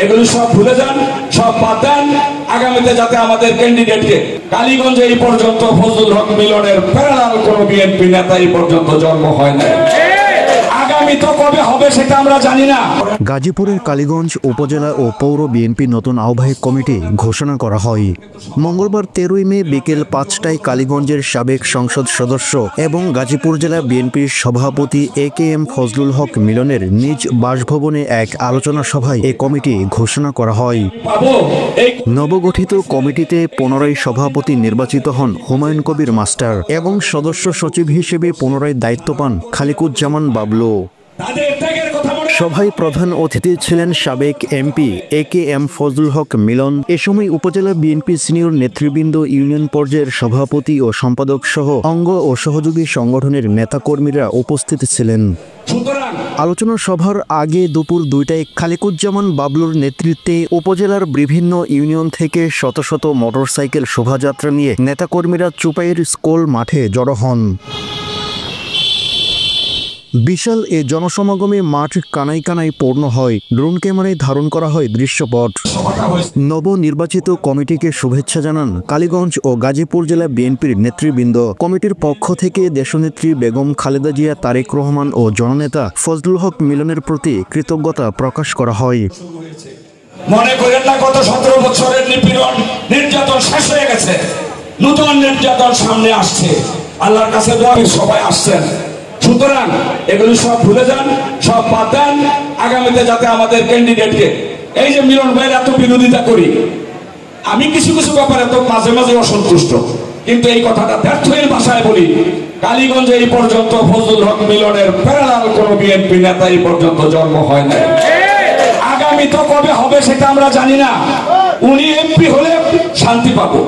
এগুলো সব ভুলে যান, সব বাদ দেন। আগামীতে যাতে আমাদের ক্যান্ডিডেটকে কালীগঞ্জে এই পর্যন্ত ফজলুল হক মিলনের প্যারালাল কোন বিএনপি নেতা এই পর্যন্ত জন্ম হয় নাই। আগামী তো কবে হবে সেটা আমরা জানি না। গাজীপুরের কালীগঞ্জ উপজেলা ও পৌর বিএনপি নতুন আহ্বায়ক কমিটি ঘোষণা করা হয়। মঙ্গলবার 13 মে বিকেল 5টায় কালীগঞ্জের সাবেক সংসদ সদস্য এবং গাজীপুর জেলা বিএনপির সভাপতি AKM ফজলুল হক মিলনের নিজ বাসভবনে এক আলোচনা সভায় এই কমিটি ঘোষণা করা হয়। নবগঠিত কমিটিতে পুনরায় সভাপতি নির্বাচিত হন হুমায়ুন কবির মাস্টার এবং সদস্য সচিব হিসেবে পুনরায় দায়িত্ব পান খালিকুজ্জামান বাবলু। সভায় প্রধান অতিথি ছিলেন সাবেক এমপি AKM ফজলুল হক মিলন। এ সময় উপজেলা বিএনপি সিনিয়র নেতৃবৃন্দ, ইউনিয়ন পর্যায়ের সভাপতি ও সম্পাদক সহ অঙ্গ ও সহযোগী সংগঠনের নেতাকর্মীরা উপস্থিত ছিলেন। আলোচনা সভার আগে দুপুর 2টায় খালিকুজ্জামান বাবলুর নেতৃত্বে উপজেলার বিভিন্ন ইউনিয়ন থেকে শত শত মোটরসাইকেল শোভাযাত্রা নিয়ে নেতাকর্মীরা চুপাইয়ের স্কুল মাঠে জড়ো হন। বিশাল এ জনসমাগমে মাঠ কানায় কানায় পূর্ণ হয়। ড্রোন ক্যামেরায় ধারণ করা হয় দৃশ্যপট। নবনির্বাচিত কমিটিকে শুভেচ্ছা জানান কালীগঞ্জ ও গাজীপুর জেলা বিএনপির নেতৃবৃন্দ। কমিটির পক্ষ থেকে দেশনেত্রী বেগম খালেদা জিয়া, তারেক রহমান ও জননেতা ফজলুল হক মিলনের প্রতি কৃতজ্ঞতা প্রকাশ করা হয়। মনে করেন না গত 17 বছরের নিপীড়ন নির্যাতন শেষ হয়ে গেছে, নতুন নির্যাতন সামনে আসছে। আল্লাহর কাছে দোয়া, সবাই আসছেন। সুতরাং এগুলো সব ভুলে যান, সব বাদ দেন। আগামীতে যাতে আমাদের ক্যান্ডিডেটকে, এই যে মিলন ভাইয়ের এত বিরোধিতা করি, আমি কিছু কিছু ব্যাপারে তো মাঝে মাঝে অসন্তুষ্ট, কিন্তু এই কথাটা ব্যর্থের ভাষায় বলি, কালীগঞ্জে এই পর্যন্ত ফজলুল হক মিলনের প্যারালাল কোন বিএনপি নেতা এই পর্যন্ত জন্ম হয় নাই। আগামী তো কবে হবে সেটা আমরা জানি না। উনি এমপি হলে শান্তি পাবো।